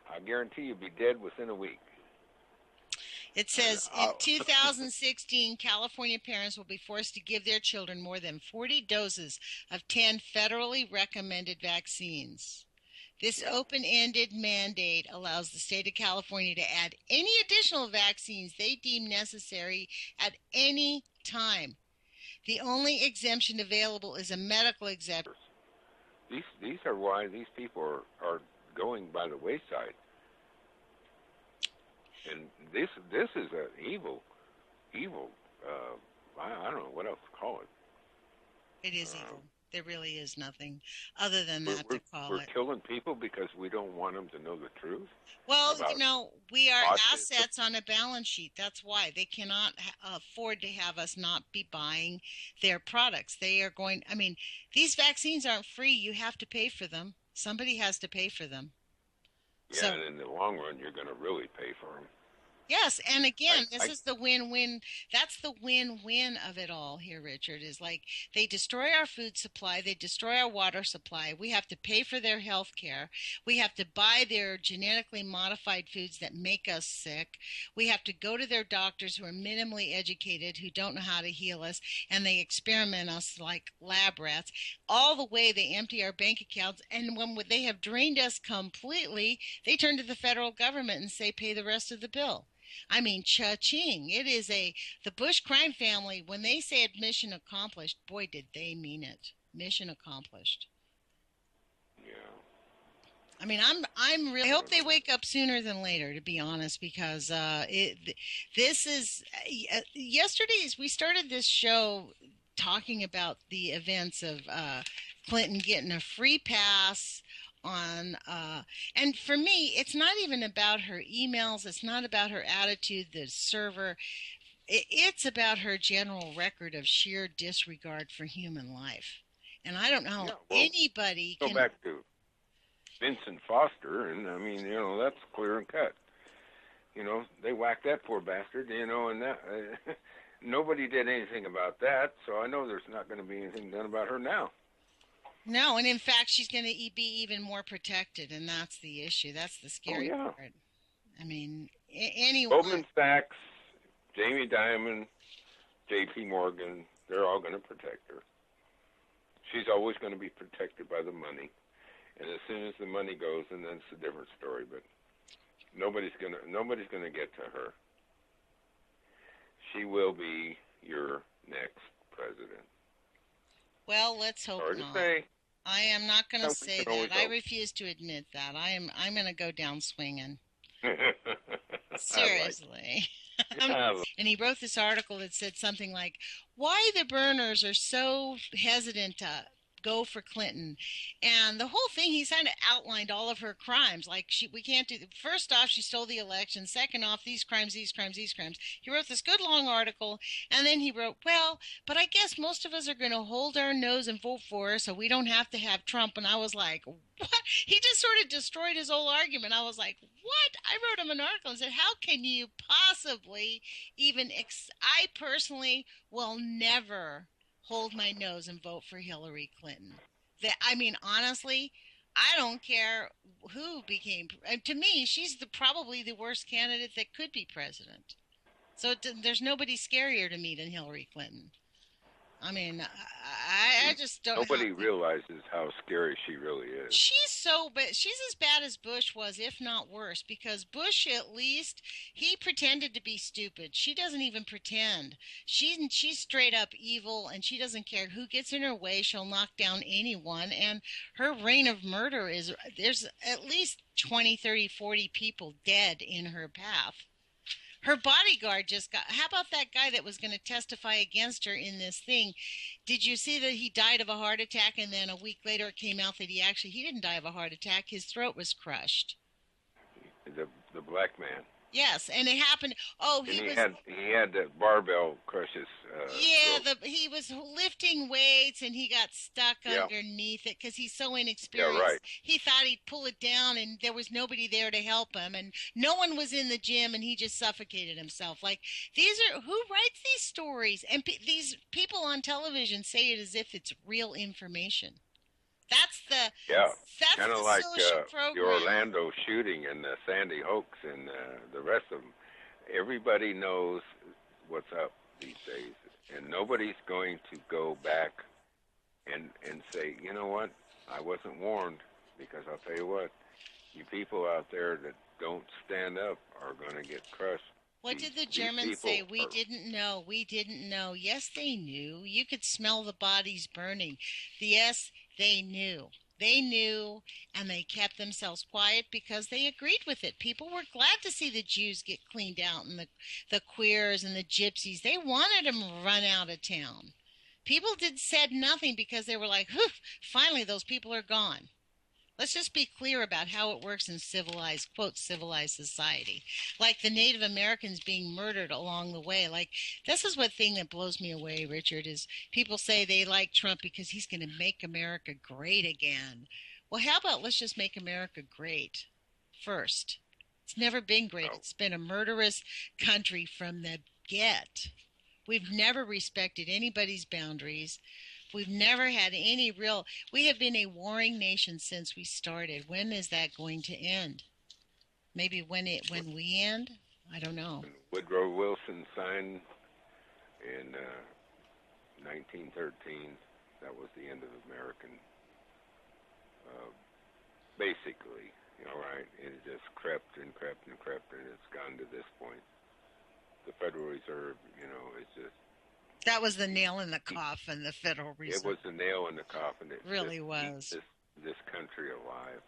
I guarantee you'll be dead within a week. It says in 2016, California parents will be forced to give their children more than 40 doses of 10 federally recommended vaccines. This open-ended mandate allows the state of California to add any additional vaccines they deem necessary at any time. The only exemption available is a medical exemption. These are why these people are going by the wayside. And this is an evil. I don't know what else to call it. It is evil. There really is nothing other than that to call it. We're killing people because we don't want them to know the truth? Well, we are assets on a balance sheet. That's why. They cannot afford to have us not be buying their products. They are going, these vaccines aren't free. You have to pay for them. Somebody has to pay for them. Yeah, and in the long run, you're going to really pay for them. Yes, and again, this is the win-win. That's the win-win of it all here, Richard, is like they destroy our food supply. They destroy our water supply. We have to pay for their health care. We have to buy their genetically modified foods that make us sick. We have to go to their doctors who are minimally educated, who don't know how to heal us, and they experiment us like lab rats. All the way they empty our bank accounts, and when they have drained us completely, they turn to the federal government and say, pay the rest of the bill. Cha-ching. It is the Bush crime family, when they said mission accomplished, boy, did they mean it. Mission accomplished. Yeah. I'm really, I hope they wake up sooner than later, to be honest, because this is, yesterday's, we started this show talking about the events of Clinton getting a free pass on and for me, it's not even about her emails, it's not about her attitude, the server, it's about her general record of sheer disregard for human life. And I don't know how anybody go can back to Vincent Foster, and that's clear and cut. They whacked that poor bastard, and that nobody did anything about that, so I know there's not going to be anything done about her now. No, and in fact, she's going to be even more protected, and that's the issue. That's the scary part. Anyway. Goldman Sachs, Jamie Dimon, J.P. Morgan, they're all going to protect her. She's always going to be protected by the money, and as soon as the money goes, and then it's a different story. But nobody's going to get to her. She will be your next president. Well, let's hope not. I am not going to say that. I refuse to admit that. I'm going to go down swinging. Seriously. And he wrote this article that said something like, why the Burners are so hesitant to go for Clinton. And the whole thing, he kind of outlined all of her crimes. Like, we can't do, first off, she stole the election. Second off, these crimes. He wrote this good long article, and then he wrote, well, but I guess most of us are going to hold our nose and vote for her so we don't have to have Trump. And I was like, what? He just sort of destroyed his whole argument. I was like, what? I wrote him an article and said, how can you possibly even, I personally will never hold my nose and vote for Hillary Clinton. Honestly, I don't care who became. To me, she's probably the worst candidate that could be president. So there's nobody scarier to me than Hillary Clinton. I just don't. Nobody realizes how scary she really is. She's as bad as Bush was, if not worse, because Bush, at least, he pretended to be stupid. She doesn't even pretend. She's straight up evil, and she doesn't care who gets in her way. She'll knock down anyone, and her reign of murder there's at least 20, 30, 40 people dead in her path. Her bodyguard how about that guy that was going to testify against her in this thing? Did you see that he died of a heart attack, and then a week later it came out that he didn't die of a heart attack. His throat was crushed. The black man. Yes, and it happened. Oh, And he was. he had that barbell crush his Yeah, throat. he was lifting weights and he got stuck Yeah, underneath it because he's so yeah, right. inexperienced. He thought he'd pull it down and there was nobody there to help him, and no one was in the gym, and he just suffocated himself. Like, these are who writes these stories, and these people on television say it as if it's real information. That's the Yeah, that's kind of the like social the program. Orlando shooting and the Sandy Hoax and the rest of them. Everybody knows what's up these days, and nobody's going to go back and say, you know what, I wasn't warned, because I'll tell you what, you people out there that don't stand up are going to get crushed. What did the These Germans say? people We are, didn't know. We didn't know. Yes, they knew. You could smell the bodies burning. Yes, they knew. They knew, and they kept themselves quiet because they agreed with it. People were glad to see the Jews get cleaned out, and the queers and the gypsies. They wanted them run out of town. People did said nothing because they were like, "Whew, finally those people are gone." Let's just be clear about how it works in civilized, quote, civilized society. Like the Native Americans being murdered along the way. Like, this is what thing that blows me away, Richard, is people say they like Trump because he's going to make America great again. Well, how about let's just make America great first? It's never been great. oh, It's been a murderous country from the get. We've never respected anybody's boundaries. We've never had any real. We have been a warring nation since we started. When is that going to end? Maybe when we end? I don't know. when Woodrow Wilson signed in 1913, that was the end of American, uh, basically. Right? It just crept and crept and crept, and it's gone to this point. The Federal Reserve, it's just That was the nail in the coffin, the Federal it Reserve. was the nail in the coffin. It just Really keeps was. this country alive,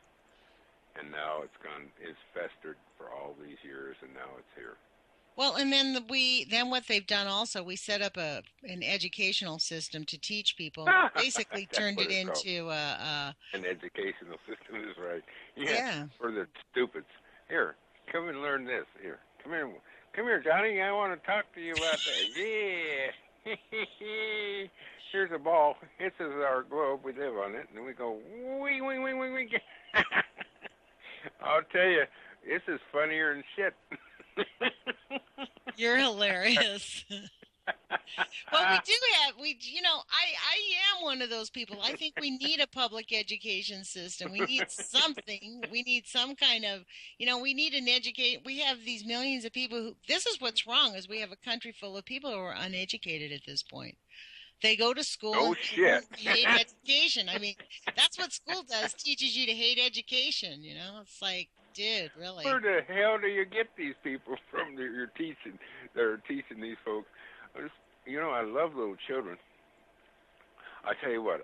and now it's festered for all these years, and now it's here. Well, and then what they've done also, we set up an educational system to teach people. Basically, That's turned what it it's called. into An educational system is right. Yeah, yeah. for the stupids. Here, come and learn this. Here, come here, Johnny. I want to talk to you about that. Yeah. Here's a ball. This is our globe. We live on it, and we go wing, wing, wing, wing, wing. I'll tell you, this is funnier than shit. You're hilarious. Well, we do have I am one of those people. I think we need a public education system. We need something. We need some kind of, we need an educate. We have these millions of people who. This is what's wrong is we have a country full of people who are uneducated at this point. They go to school Oh and shit. they hate education. I mean, that's what school does. Teaches you to hate education. It's like, dude, really. Where the hell do you get these people from that you're teaching? That are teaching these folks. I love little children. I tell you what.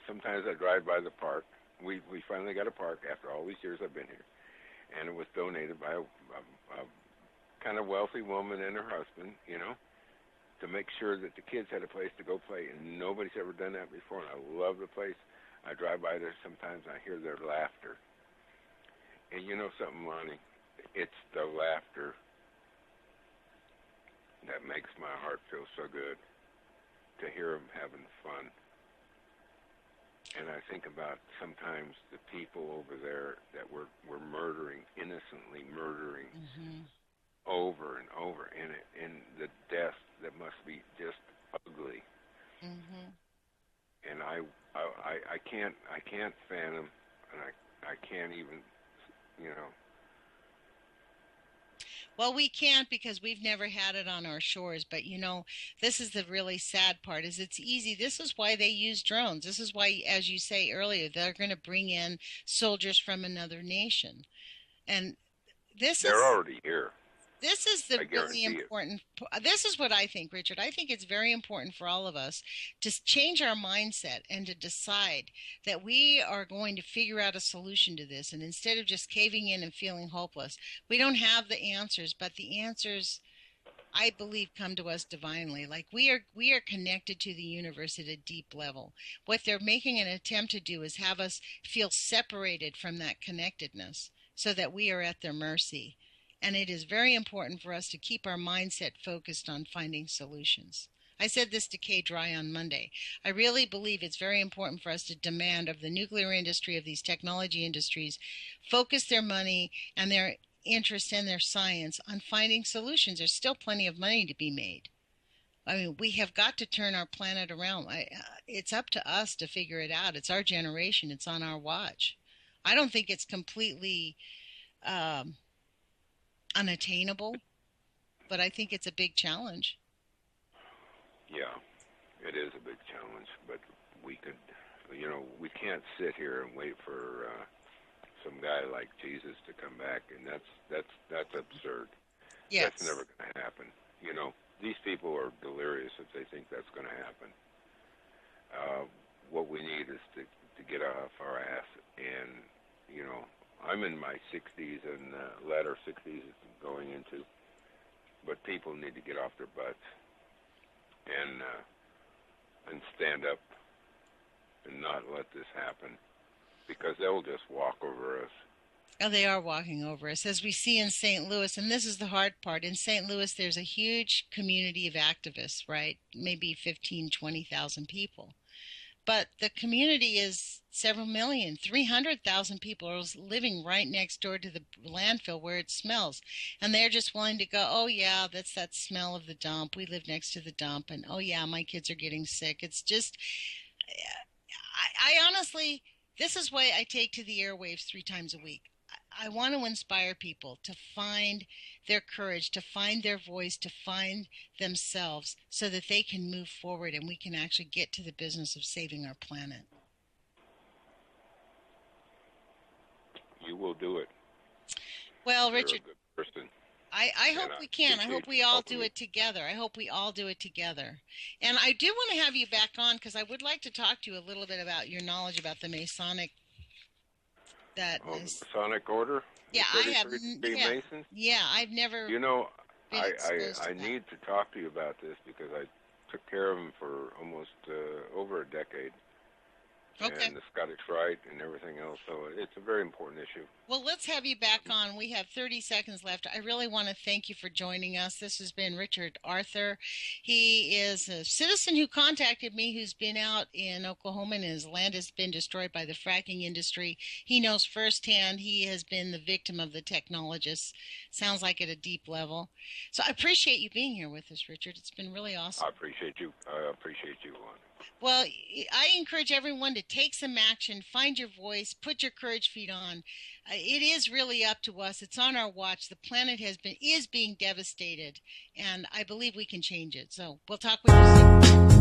Sometimes I drive by the park. We finally got a park after all these years I've been here, and it was donated by a kind of wealthy woman and her husband. To make sure that the kids had a place to go play, and nobody's ever done that before. And I love the place. I drive by there sometimes. And I hear their laughter. And you know something, Lonnie? It's the laughter that makes my heart feel so good to hear them having fun. And I think about sometimes the people over there that were murdering, innocently murdering, over and over, and the death that must be just ugly. And I can't fathom, and I can't even, you know. Well, we can't because we've never had it on our shores. But, this is the really sad part is it's easy. This is why they use drones. This is why, as you say earlier, they're going to bring in soldiers from another nation. And they're already here. This is the really important. This is what I think, Richard. I think it's very important for all of us to change our mindset and to decide that we are going to figure out a solution to this. And instead of just caving in and feeling hopeless, we don't have the answers, but the answers, I believe, come to us divinely. Like we are connected to the universe at a deep level. What they're making an attempt to do is have us feel separated from that connectedness so that we are at their mercy. And it is very important for us to keep our mindset focused on finding solutions. I said this to Kay Dry on Monday. I really believe it's very important for us to demand of the nuclear industry, of these technology industries, focus their money and their interest in their science on finding solutions. There's still plenty of money to be made. I mean, we have got to turn our planet around. It's up to us to figure it out. It's our generation. It's on our watch. I don't think it's completely unattainable, but I think it's a big challenge. Yeah, it is a big challenge, but we could, we can't sit here and wait for some guy like Jesus to come back, and that's absurd. Yes. That's never going to happen. These people are delirious if they think that's going to happen. What we need is to get off our ass, and I'm in my 60s and latter 60s going into, but people need to get off their butts and stand up and not let this happen, because they'll just walk over us. Oh, they are walking over us, as we see in St. Louis. And this is the hard part. In St. Louis, there's a huge community of activists, right? Maybe 15, 20,000 people. But the community is several million. 300,000 people are living right next door to the landfill where it smells. And they're just willing to go, oh, yeah, that's that smell of the dump. We live next to the dump. And, oh, yeah, my kids are getting sick. It's just, I honestly, this is why I take to the airwaves 3 times a week. I want to inspire people to find their courage, to find their voice, to find themselves so that they can move forward and we can actually get to the business of saving our planet. You will do it. Well, You're Richard, a good person. I hope we can. I hope we all do it together. I hope we all do it together. And I do want to have you back on because I would like to talk to you a little bit about your knowledge about the Masonic. The Masonic Order? Yeah, I have. Masons? Yeah, I've never. I need to talk to you about this because I took care of them for almost over a decade. Okay. And the Scottish Rite and everything else. So it's a very important issue. Well, let's have you back on. We have 30 seconds left. I really want to thank you for joining us. This has been Richard Arthur. He is a citizen who contacted me who's been out in Oklahoma and his land has been destroyed by the fracking industry. He knows firsthand. He has been the victim of the technologists. Sounds like at a deep level. So I appreciate you being here with us, Richard. It's been really awesome. I appreciate you. Lonnie. Well, I encourage everyone to take some action, find your voice, put your courage feet on. It is really up to us. It's on our watch. The planet is being devastated, and I believe we can change it. So we'll talk with you soon.